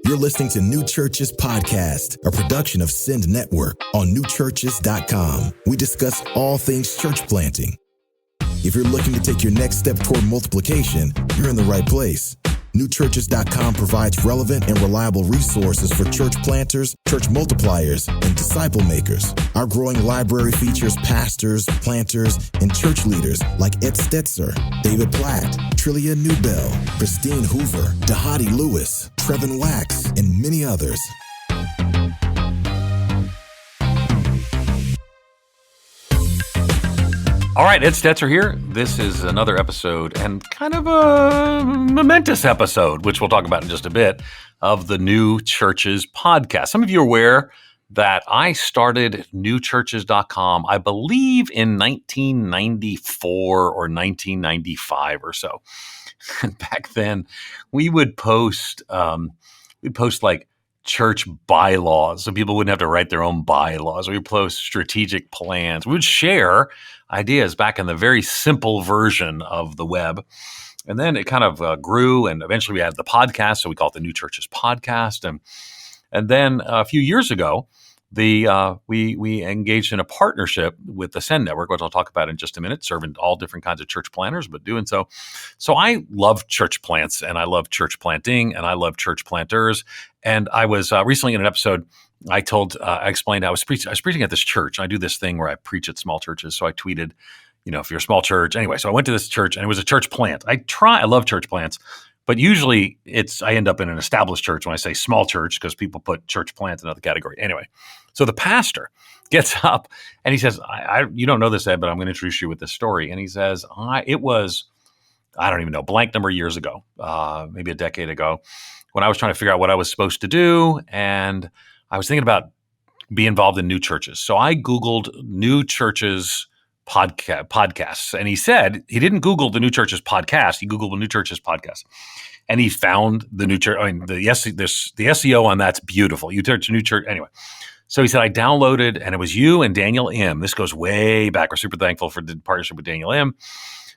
You're listening to New Churches Podcast, a production of Send Network on newchurches.com. We discuss all things church planting. If you're looking to take your next step toward multiplication, you're in the right place. Newchurches.com provides relevant and reliable resources for church planters, church multipliers, and disciple makers. Our growing library features pastors, planters, and church leaders like Ed Stetzer, David Platt, Trillia Newbell, Christine Hoover, Dahadi Lewis, Trevin Wax, and many others. All right, Ed Stetzer here. This is another episode and kind of a momentous episode, which we'll talk about in just a bit, of the New Churches Podcast. Some of you are aware that I started newchurches.com, I believe in 1994 or 1995 or so. And back then, we would post, like church bylaws, so people wouldn't have to write their own bylaws. We would post strategic plans. We would share ideas back in the very simple version of the web. And then it kind of grew, and eventually we had the podcast, so we call it the New Churches Podcast. And then a few years ago, we engaged in a partnership with the Send Network, which I'll talk about in just a minute, serving all different kinds of church planters, but doing so. So I love church plants, and I love church planting, and I love church planters. And I was recently in an episode, I explained I was preaching at this church. I do this thing where I preach at small churches. So I tweeted, if you're a small church. Anyway, so I went to this church, and it was a church plant. I love church plants. But usually I end up in an established church when I say small church, because people put church plant in another category. Anyway, so the pastor gets up and he says, you don't know this, Ed, but I'm going to introduce you with this story. And he says, it was, I don't even know, blank number of years ago, maybe a decade ago, when I was trying to figure out what I was supposed to do. And I was thinking about being involved in new churches. So I Googled new churches podcasts. And he said he didn't Google the New Churches Podcast. He Googled the New Churches Podcast. And he found the new church. I mean, the SEO on that's beautiful. New church. Anyway, so he said, I downloaded, and it was you and Daniel M. This goes way back. We're super thankful for the partnership with Daniel M.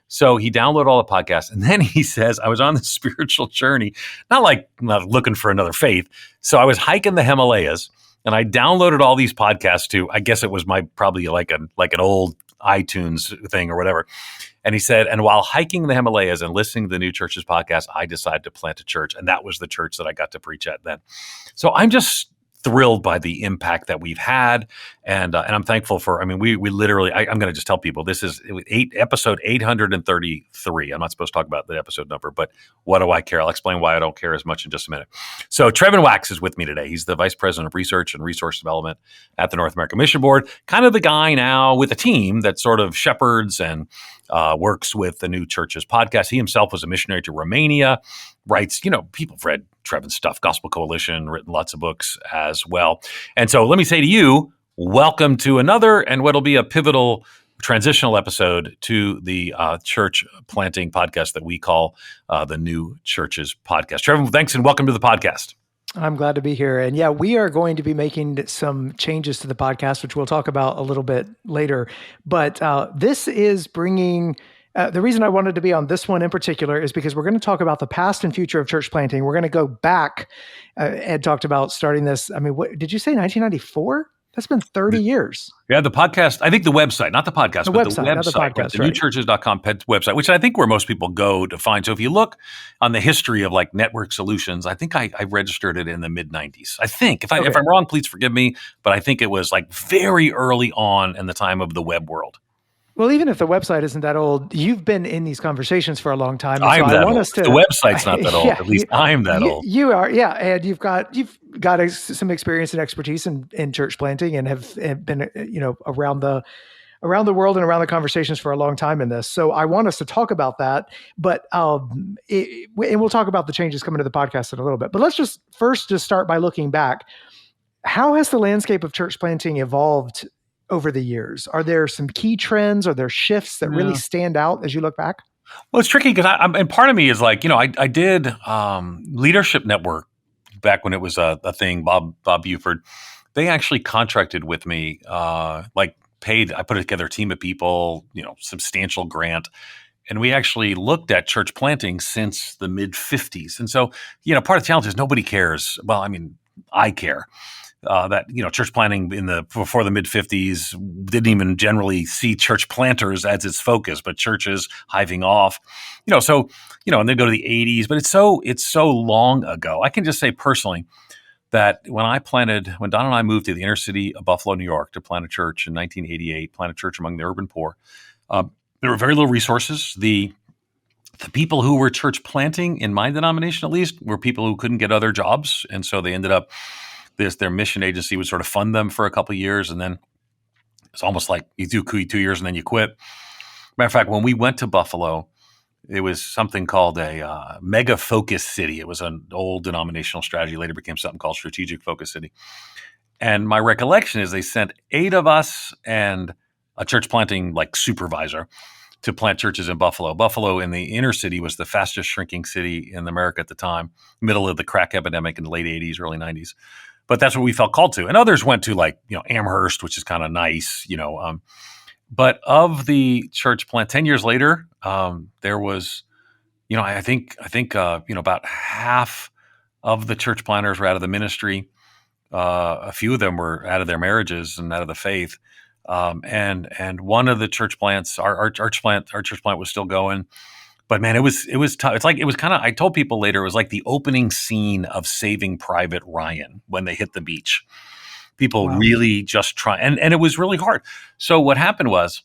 So he downloaded all the podcasts. And then he says, I was on this spiritual journey, not looking for another faith. So I was hiking the Himalayas, and I downloaded all these podcasts to, I guess it was probably like an old iTunes thing or whatever. And he said, and while hiking the Himalayas and listening to the New Churches Podcast, I decided to plant a church. And that was the church that I got to preach at then. So I'm just thrilled by the impact that we've had. And I'm thankful for, we literally, I'm going to just tell people, this is episode 833. I'm not supposed to talk about the episode number, but what do I care? I'll explain why I don't care as much in just a minute. So Trevin Wax is with me today. He's the Vice President of Research and Resource Development at the North American Mission Board, kind of the guy now with a team that sort of shepherds and works with the New Churches Podcast. He himself was a missionary to Romania, writes, people have read Trevin's stuff, Gospel Coalition, written lots of books as well. And so let me say to you, welcome to another and what'll be a pivotal transitional episode to the church planting podcast that we call the New Churches Podcast. Trevin, thanks and welcome to the podcast. I'm glad to be here. And yeah, we are going to be making some changes to the podcast, which we'll talk about a little bit later. But this is bringing... the reason I wanted to be on this one in particular is because we're going to talk about the past and future of church planting. We're going to go back. Ed talked about starting this. What did you say, 1994? That's been 30 years. Yeah, the podcast, I think the website, not the podcast, but the website, not the podcast, the newchurches.com website, which I think where most people go to find. So if you look on the history of network solutions, I think I registered it in the mid 90s. I think, if I'm wrong, please forgive me, but I think it was very early on in the time of the web world. Well, even if the website isn't that old, you've been in these conversations for a long time. I'm that old. The website's not that old. At least I'm that old. You are, yeah. And you've got some experience and expertise in church planting, and have been around the world and around the conversations for a long time in this. So I want us to talk about that, but and we'll talk about the changes coming to the podcast in a little bit. But let's just start by looking back. How has the landscape of church planting evolved over the years? Are there some key trends? Are there shifts that really stand out as you look back? Well, it's tricky because and part of me is I did Leadership Network back when it was a thing. Bob Buford, they actually contracted with me, paid. I put together a team of people, substantial grant, And we actually looked at church planting since the mid 50s. And so, part of the challenge is nobody cares. Well, I mean, I care. That church planting before the mid 50s didn't even generally see church planters as its focus, but churches hiving off, and then go to the 80s. But it's so long ago. I can just say personally that when Don and I moved to the inner city of Buffalo, New York, to plant a church in 1988, plant a church among the urban poor, there were very little resources. The people who were church planting in my denomination, at least, were people who couldn't get other jobs, and so they ended up. Their mission agency would sort of fund them for a couple of years, and then it's almost like you do 2 years and then you quit. Matter of fact, when we went to Buffalo, it was something called a mega focus city. It was an old denominational strategy, later became something called strategic focus city. And my recollection is they sent 8 of us and a church planting supervisor to plant churches in Buffalo. Buffalo in the inner city was the fastest shrinking city in America at the time, middle of the crack epidemic in the late 80s, early 90s. But that's what we felt called to. And others went to Amherst, which is kind of nice, But of the church plant, 10 years later, there was, I think about half of the church planters were out of the ministry. A few of them were out of their marriages and out of the faith. And one of the church plants, our church plant was still going. But man, it was tough. It was kind of, I told people later, it was like the opening scene of Saving Private Ryan when they hit the beach. People really just try, and it was really hard. So what happened was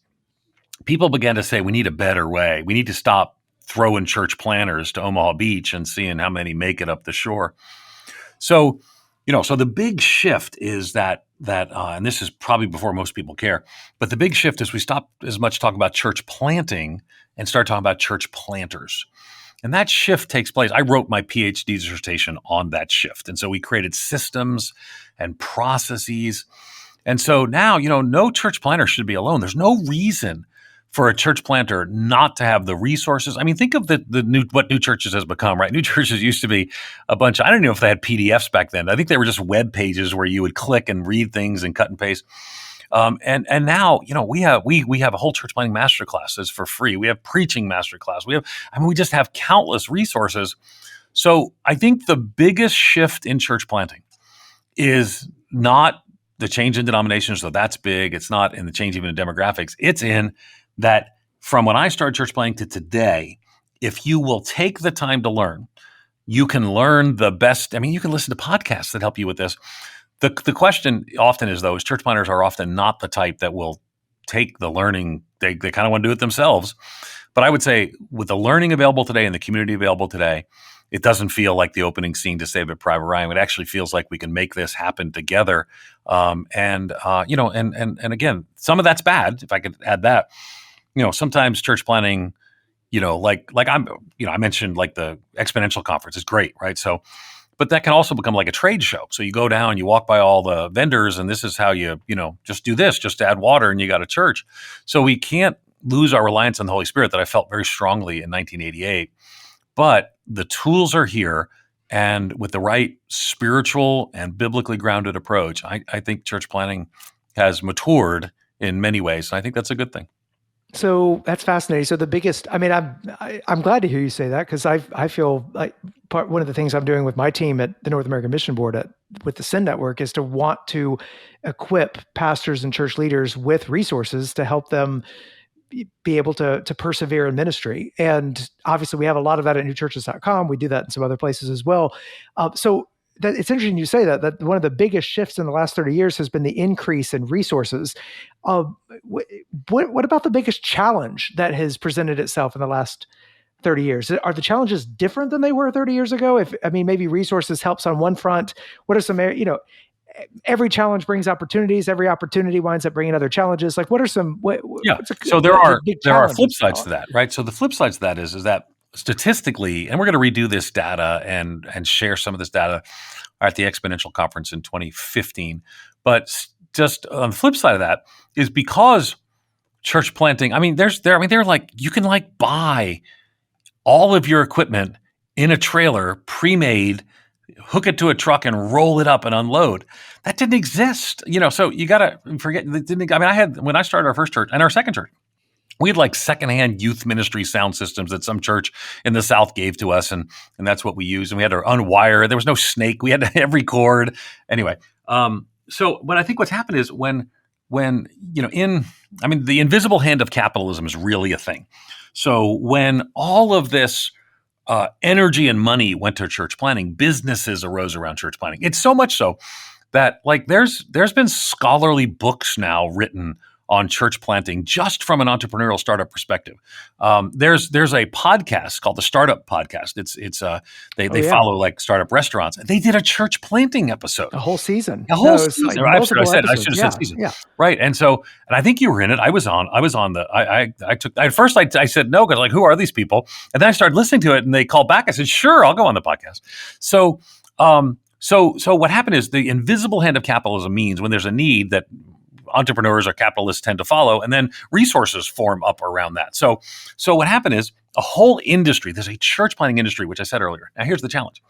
people began to say, we need a better way. We need to stop throwing church planters to Omaha Beach and seeing how many make it up the shore. So, so the big shift is that, and this is probably before most people care, but the big shift is we stop as much talking about church planting and start talking about church planters. And that shift takes place. I wrote my PhD dissertation on that shift. And so we created systems and processes. And so now, no church planter should be alone. There's no reason for a church planter not to have the resources. I mean, think of what New Churches has become, right? New Churches used to be a bunch of, I don't know if they had PDFs back then. I think they were just web pages where you would click and read things and cut and paste. And now, we have a whole church planting masterclass that's for free. We have preaching masterclass. We just have countless resources. So I think the biggest shift in church planting is not the change in denominations. So that's big. It's not in the change even in demographics. It's in that from when I started church planting to today, if you will take the time to learn, you can learn the best. I mean, you can listen to podcasts that help you with this. The question often is, though, is church planters are often not the type that will take the learning. They kind of want to do it themselves. But I would say with the learning available today and the community available today, it doesn't feel like the opening scene to Saving Private Ryan. It actually feels like we can make this happen together. And again, some of that's bad, if I could add that. Sometimes church planting, I mentioned the Exponential Conference is great, right? So, but that can also become like a trade show. So you go down, you walk by all the vendors, and this is how you just do this, just add water, and you got a church. So we can't lose our reliance on the Holy Spirit that I felt very strongly in 1988. But the tools are here, and with the right spiritual and biblically grounded approach, I think church planting has matured in many ways. And I think that's a good thing. So that's fascinating. So the biggest, I'm glad to hear you say that, because I feel like one of the things I'm doing with my team at the North American Mission Board with the Send Network is to want to equip pastors and church leaders with resources to help them be able to persevere in ministry. And obviously we have a lot of that at newchurches.com. We do that in some other places as well. So it's interesting you say that one of the biggest shifts in the last 30 years has been the increase in resources. What about the biggest challenge that has presented itself in the last 30 years? Are the challenges different than they were 30 years ago? Maybe resources helps on one front. What are some, every challenge brings opportunities. Every opportunity winds up bringing other challenges. Like, what are some? So there are flip sides to that, right? So the flip sides to that is that statistically, and we're going to redo this data and share some of this data at the Exponential Conference in 2015. But just on the flip side of that is because church planting, they're like, you can buy all of your equipment in a trailer, pre-made, hook it to a truck and roll it up and unload. That didn't exist, so you got to forget. When I started our first church and our second church, We had like secondhand youth ministry sound systems that some church in the South gave to us, and that's what we used. And we had to unwire. There was no snake. We had every cord. Anyway, but I think what's happened is when the invisible hand of capitalism is really a thing. So when all of this energy and money went to church planting, businesses arose around church planting. It's so much so that like there's been scholarly books now written on church planting just from an entrepreneurial startup perspective. There's a podcast called the Startup Podcast. They follow like startup restaurants. They did a church planting episode. A whole season. I should have said season. Yeah. Right. And I think you were in it. I was on I said no, because like, who are these people? And then I started listening to it and they called back. I said, sure, I'll go on the podcast. So what happened is the invisible hand of capitalism means when there's a need that entrepreneurs or capitalists tend to follow, and then resources form up around that. So what happened is a whole industry, there's a church planting industry, which I said earlier. Now here's the challenge.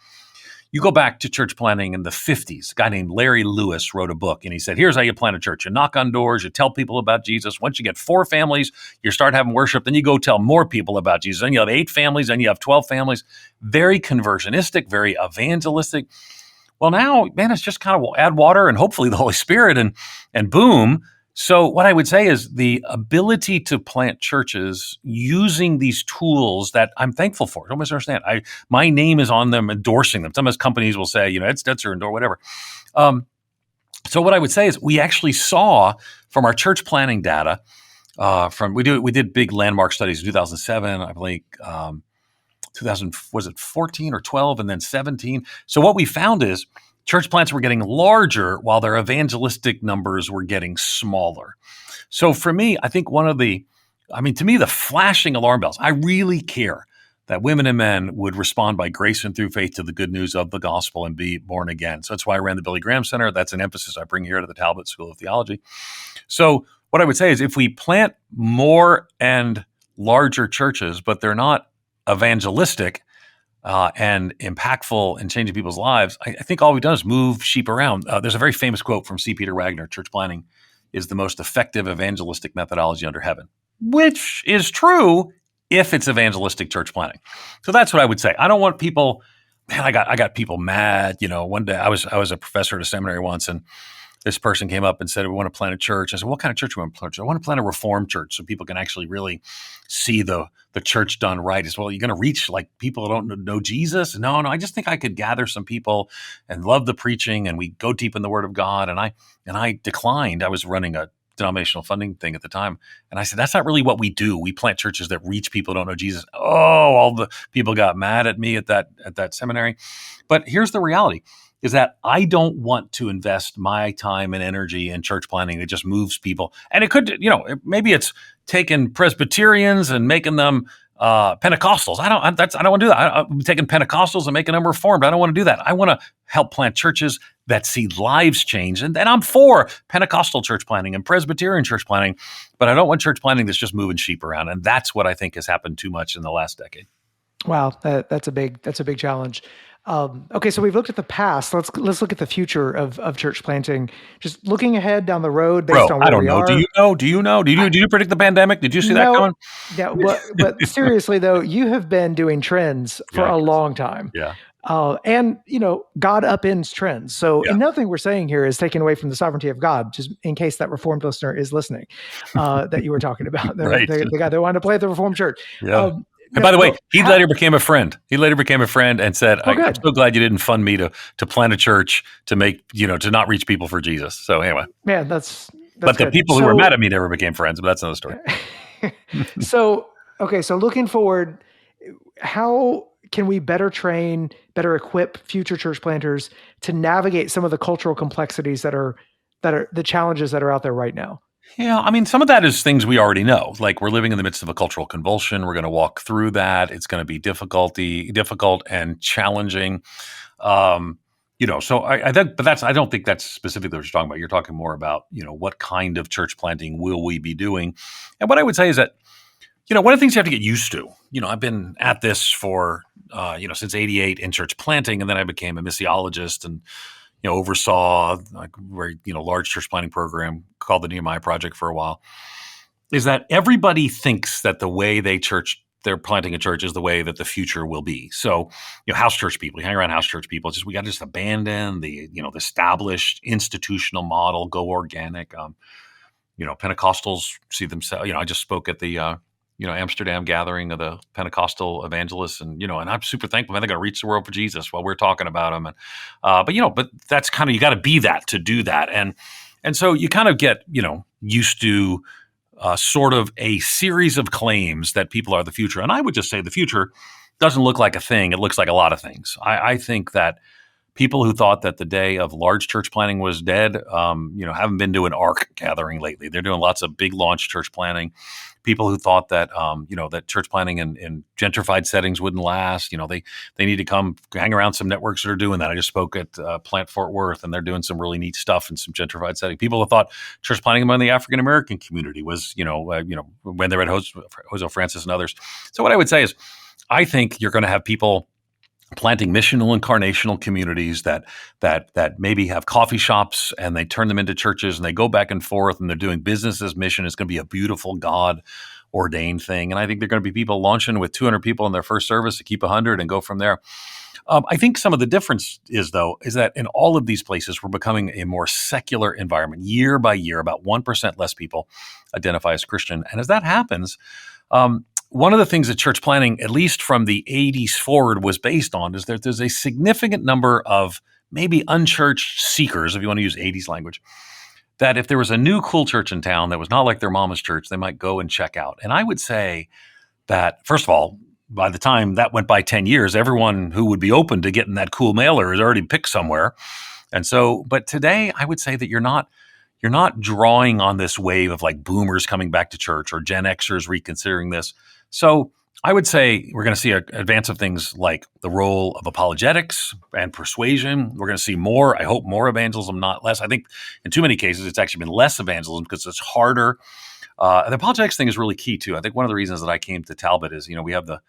You go back to church planting in the 50s, a guy named Larry Lewis wrote a book, and he said, here's how you plant a church. You knock on doors, you tell people about Jesus. Once you get 4 families, you start having worship, then you go tell more people about Jesus. Then you have 8 families, then you have 12 families. Very conversionistic, very evangelistic. Well, now, man, it's just kind of add water and hopefully the Holy Spirit and boom. So what I would say is the ability to plant churches using these tools that I'm thankful for. Don't misunderstand. My name is on them, endorsing them. Some of those companies will say, it's Stetzer or whatever. So what I would say is we actually saw from our church planning data, we did big landmark studies in 2007, I believe, 14 or 12 and then 17. So what we found is church plants were getting larger while their evangelistic numbers were getting smaller. So for me, I think to me, the flashing alarm bells, I really care that women and men would respond by grace and through faith to the good news of the gospel and be born again. So that's why I ran the Billy Graham Center. That's an emphasis I bring here to the Talbot School of Theology. So what I would say is if we plant more and larger churches, but they're not evangelistic and impactful and changing people's lives, I think all we've done is move sheep around. There's a very famous quote from C. Peter Wagner, church planting is the most effective evangelistic methodology under heaven, which is true if it's evangelistic church planting. So that's what I would say. I don't want people, man, I got people mad. One day I was a professor at a seminary once, and this person came up and said, we want to plant a church. I said, what kind of church do we want to plant? I want to plant a Reformed church so people can actually really see the church done right. I said, well, you're going to reach like people who don't know Jesus? No, I just think I could gather some people and love the preaching and we go deep in the Word of God. And I declined. I was running a denominational funding thing at the time. And I said, that's not really what we do. We plant churches that reach people who don't know Jesus. Oh, all the people got mad at me at that seminary. But here's the reality. Is that I don't want to invest my time and energy in church planting that just moves people. And it could, maybe it's taking Presbyterians and making them Pentecostals. I don't want to do that. I'm taking Pentecostals and making them Reformed. I don't want to do that. I want to help plant churches that see lives change. And I'm for Pentecostal church planting and Presbyterian church planting, but I don't want church planting that's just moving sheep around. And that's what I think has happened too much in the last decade. Wow, that's a big challenge. Okay, so we've looked at the past. Let's look at the future of church planting. Just looking ahead down the road based on where we are. Do you know? Did you predict the pandemic? Did you see that coming? Yeah, but seriously though, you have been doing trends for a long time. Yeah. And God upends trends. So nothing we're saying here is taken away from the sovereignty of God, just in case that Reformed listener is listening, that you were talking about, right. the guy that wanted to plant the Reformed church. Yeah. And by the way, he later became a friend. And said, I'm so glad you didn't fund me to plant a church to make, to not reach people for Jesus. So anyway. Man, that's but the people who were mad at me never became friends, but that's another story. So looking forward, how can we better train, better equip future church planters to navigate some of the cultural complexities that are the challenges that are out there right now? Yeah, some of that is things we already know. Like we're living in the midst of a cultural convulsion. We're going to walk through that. It's going to be difficult and challenging. So I don't think that's specifically what you're talking about. You're talking more about, what kind of church planting will we be doing? And what I would say is that, one of the things you have to get used to, I've been at this for, since '88 in church planting, and then I became a missiologist and, oversaw like very, large church planting program called the Nehemiah Project for a while. is that everybody thinks that the way they're planting a church is the way that the future will be. So, house church people, you hang around house church people, we got to just abandon the established institutional model, go organic. Pentecostals see themselves, I just spoke at the, Amsterdam gathering of the Pentecostal evangelists, and I'm super thankful, man. They're going to reach the world for Jesus while we're talking about them. And, but that's kind of, you got to be that to do that. And so you kind of get, used to sort of a series of claims that people are the future. And I would just say the future doesn't look like a thing. It looks like a lot of things. I think that people who thought that the day of large church planting was dead, haven't been to an ARC gathering lately. They're doing lots of big launch church planting. People who thought that, that church planting in gentrified settings wouldn't last, they need to come hang around some networks that are doing that. I just spoke at Plant Fort Worth, and they're doing some really neat stuff in some gentrified settings. People who thought church planting among the African American community was, when they read Jose Francis and others. So what I would say is, I think you're going to have people planting missional incarnational communities that maybe have coffee shops and they turn them into churches and they go back and forth and they're doing business as mission. It's going to be a beautiful God ordained thing. And I think there are going to be people launching with 200 people in their first service to keep 100 and go from there. I think some of the difference is that in all of these places, we're becoming a more secular environment. Year by year, about 1% less people identify as Christian. And as that happens, one of the things that church planting, at least from the 80s forward, was based on is that there's a significant number of maybe unchurched seekers, if you want to use 80s language, that if there was a new cool church in town that was not like their mama's church, they might go and check out. And I would say that, first of all, by the time that went by 10 years, everyone who would be open to getting that cool mailer is already picked somewhere. And so, but today I would say that you're not drawing on this wave of like boomers coming back to church or Gen Xers reconsidering this. So I would say we're going to see an advance of things like the role of apologetics and persuasion. We're going to see more, I hope, more evangelism, not less. I think in too many cases, it's actually been less evangelism because it's harder. The apologetics thing is really key too. I think one of the reasons that I came to Talbot is, we have the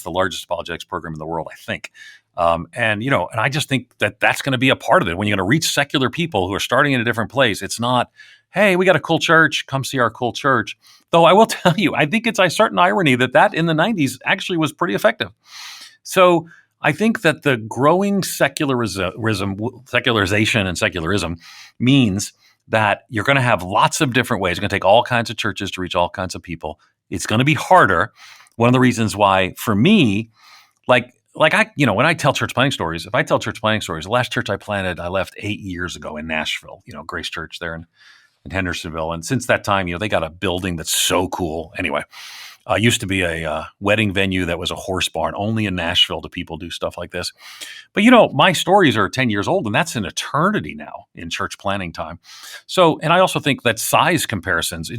largest apologetics program in the world, I think. And I just think that that's going to be a part of it. When you're going to reach secular people who are starting in a different place, it's not, hey, we got a cool church, come see our cool church. Though I will tell you, I think it's a certain irony that in the 90s actually was pretty effective. So I think that the growing secularization and secularism means that you're going to have lots of different ways. You're going to take all kinds of churches to reach all kinds of people. It's going to be harder. One of the reasons why, for me, when I tell church planting stories, the last church I planted, I left 8 years ago in Nashville, Grace Church there in Hendersonville. And since that time, they got a building that's so cool. Anyway, used to be a wedding venue that was a horse barn. Only in Nashville do people do stuff like this. But, my stories are 10 years old, and that's an eternity now in church planting time. So, and I also think that size comparisons,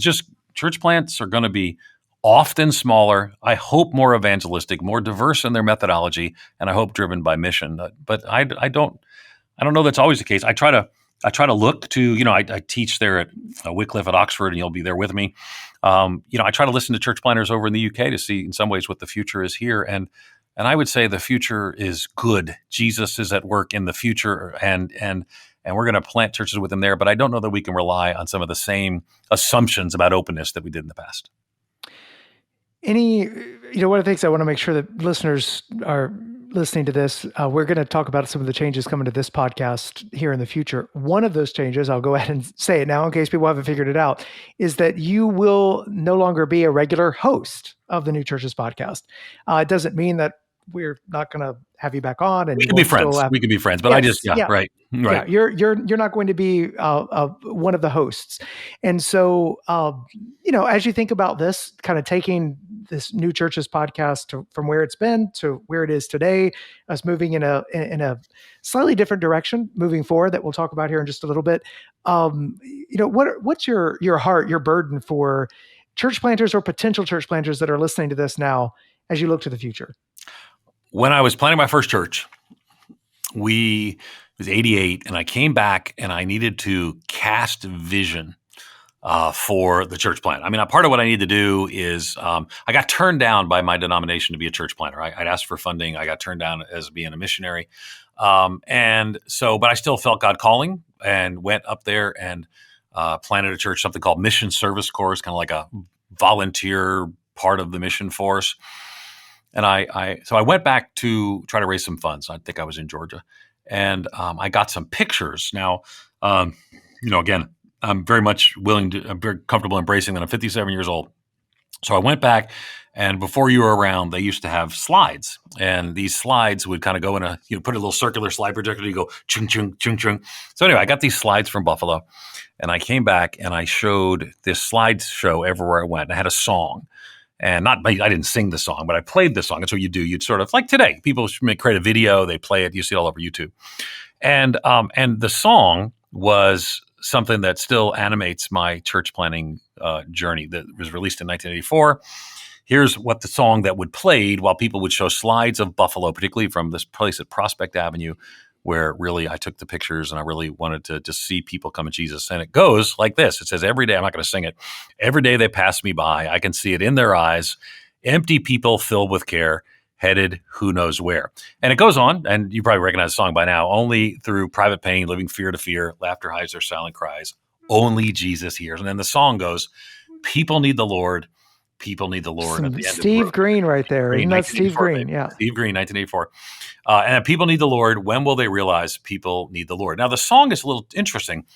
church plants are going to be often smaller, I hope more evangelistic, more diverse in their methodology, and I hope driven by mission. But I don't know that's always the case. I try to look to, I teach there at Wycliffe at Oxford, and you'll be there with me. I try to listen to church planters over in the UK to see in some ways what the future is here. And I would say the future is good. Jesus is at work in the future, and we're going to plant churches with him there. But I don't know that we can rely on some of the same assumptions about openness that we did in the past. One of the things I want to make sure that listeners are listening to this, we're going to talk about some of the changes coming to this podcast here in the future. One of those changes, I'll go ahead and say it now in case people haven't figured it out, is that you will no longer be a regular host of the New Churches podcast. It doesn't mean that we're not going to have you back on, and we can be friends. We can be friends, but yes, right. Yeah, you're not going to be one of the hosts, and so as you think about this, kind of taking this New Churches podcast from where it's been to where it is today, us moving in a slightly different direction moving forward that we'll talk about here in just a little bit. What's your heart, your burden for church planters or potential church planters that are listening to this now as you look to the future? When I was planning my first church, it was 88, and I came back and I needed to cast vision for the church plant. I mean, part of what I need to do is I got turned down by my denomination to be a church planter. I'd asked for funding. I got turned down as being a missionary. But I still felt God calling and went up there and planted a church, something called Mission Service Corps, kind of like a volunteer part of the mission force. And so I went back to try to raise some funds. I think I was in Georgia, and I got some pictures. Now, again, I'm very comfortable embracing that I'm 57 years old. So I went back, and before you were around, they used to have slides, and these slides would kind of go in put a little circular slide projector, you go chung chung chung chung. So anyway, I got these slides from Buffalo, and I came back and I showed this slideshow everywhere I went. I had a song, and I didn't sing the song, but I played the song. That's what you do. You'd sort of like today, people create a video, they play it, you see it all over YouTube, and the song was something that still animates my church planting journey. That was released in 1984. Here's what the song that would played while people would show slides of Buffalo, particularly from this place at Prospect Avenue, where really I took the pictures and I really wanted to just see people come to Jesus. And it goes like this. It says, every day, I'm not going to sing it. Every day they pass me by, I can see it in their eyes. Empty people filled with care, headed who knows where. And it goes on, and you probably recognize the song by now. Only through private pain, living fear to fear, laughter hides their silent cries. Only Jesus hears. And then the song goes, people need the Lord. People need the Lord. At the end Steve Green right there. Isn't that Steve Green? Yeah. Steve Green, 1984. And people need the Lord. When will they realize people need the Lord? Now, the song is a little interesting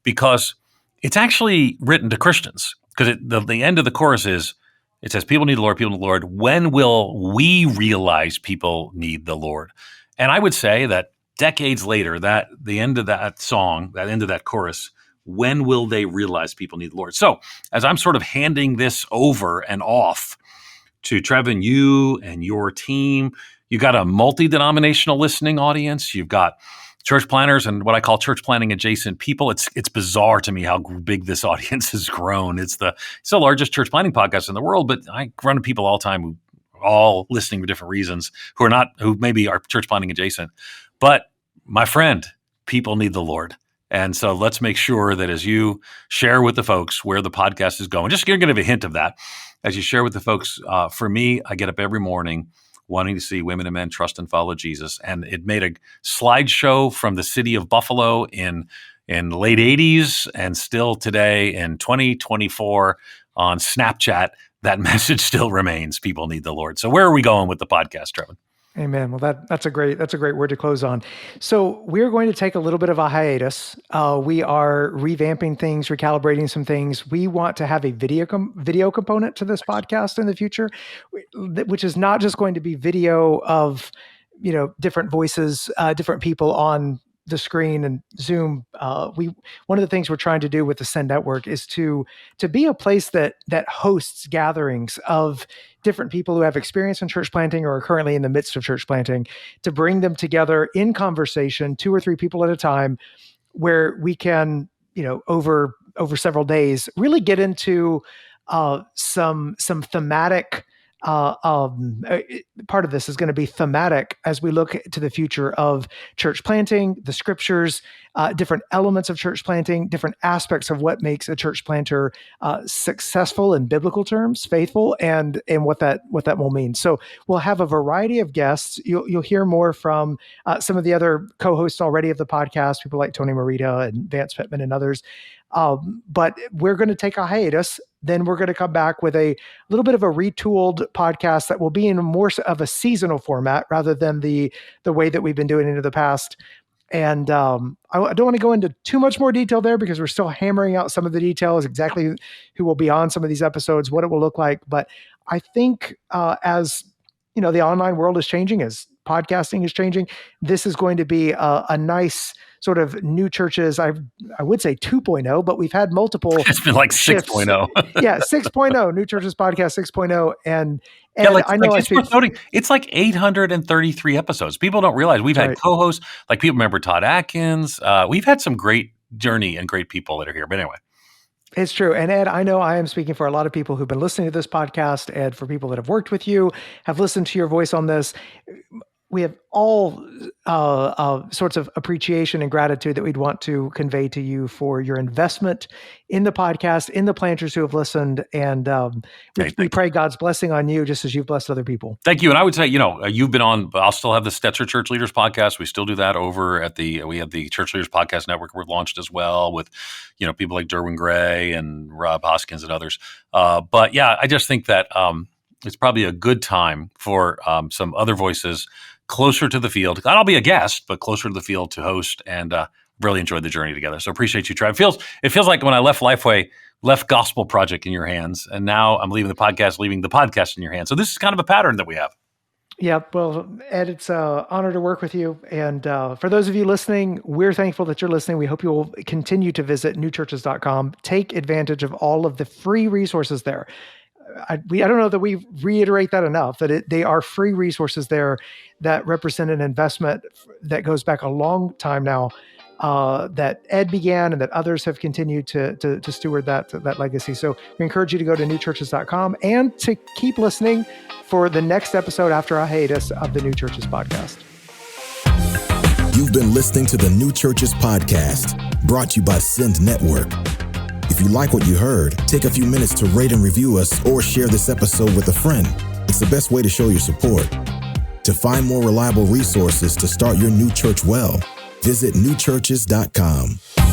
because it's actually written to Christians, because the end of the chorus is, it says, people need the Lord, people need the Lord. When will we realize people need the Lord? And I would say that decades later, that the end of that song, that end of that chorus, when will they realize people need the Lord? So as I'm sort of handing this over and off to Trevin, you and your team, you got a multi-denominational listening audience. You've got church planners and what I call church planting adjacent people. It's bizarre to me how big this audience has grown. It's the largest church planting podcast in the world, but I run into people all the time who are all listening for different reasons, who maybe are church planting adjacent. But my friend, people need the Lord. And so let's make sure that as you share with the folks where the podcast is going, just going to give a hint of that. As you share with the folks, for me, I get up every morning wanting to see women and men trust and follow Jesus. And it made a slideshow from the city of Buffalo in late 80s and still today in 2024 on Snapchat. That message still remains. People need the Lord. So where are we going with the podcast, Trevin? Amen. Well, that's a great word to close on. So we're going to take a little bit of a hiatus. We are revamping things, recalibrating some things. We want to have a video component to this podcast in the future, which is not just going to be video of, different voices, different people on the screen and Zoom. One of the things we're trying to do with the Send Network is to be a place that hosts gatherings of different people who have experience in church planting or are currently in the midst of church planting, to bring them together in conversation, 2 or 3 people at a time, where we can, over several days, really get into some thematic. Part of this is going to be thematic as we look to the future of church planting, the scriptures, different elements of church planting, different aspects of what makes a church planter successful in biblical terms, faithful, and what that will mean. So we'll have a variety of guests. You'll hear more from some of the other co-hosts already of the podcast, people like Tony Morita and Vance Pittman and others. But we're going to take a hiatus. Then we're going to come back with a little bit of a retooled podcast that will be in more of a seasonal format rather than the way that we've been doing it in the past. And I don't want to go into too much more detail there because we're still hammering out some of the details, exactly who will be on some of these episodes, what it will look like. But I think as the online world is changing, as podcasting is changing, this is going to be a nice sort of New Churches, I would say 2.0, but we've had multiple. It's been like 6.0. Yeah, 6.0, New Churches Podcast 6.0. And I know it's like 833 episodes. People don't realize we've had co-hosts, like people remember Todd Atkins. We've had some great journey and great people that are here. But anyway. It's true. And Ed, I know I am speaking for a lot of people who've been listening to this podcast, and for people that have worked with you, have listened to your voice on this. all sorts of appreciation and gratitude that we'd want to convey to you for your investment in the podcast, in the planters who have listened, and we pray God's blessing on you just as you've blessed other people. Thank you. And I would say, you've been on, I'll still have the Stetzer Church Leaders podcast. We still do that over at we have the Church Leaders Podcast Network. We're launched as well with, people like Derwin Gray and Rob Hoskins and others. But yeah, I just think that it's probably a good time for some other voices closer to the field. I'll be a guest, but closer to the field to host, and really enjoyed the journey together. So appreciate you, Trav. It feels like when I left Lifeway, left Gospel Project in your hands, and now I'm leaving the podcast in your hands. So this is kind of a pattern that we have. Yeah, well, Ed, it's an honor to work with you. And for those of you listening, we're thankful that you're listening. We hope you will continue to visit newchurches.com. Take advantage of all of the free resources there. I don't know that we reiterate that enough, that they are free resources there that represent an investment that goes back a long time now, that Ed began and that others have continued to steward that legacy. So we encourage you to go to newchurches.com and to keep listening for the next episode after a hiatus of the New Churches podcast. You've been listening to the New Churches podcast, brought to you by Send Network. If you like what you heard, take a few minutes to rate and review us or share this episode with a friend. It's the best way to show your support. To find more reliable resources to start your new church well, visit newchurches.com.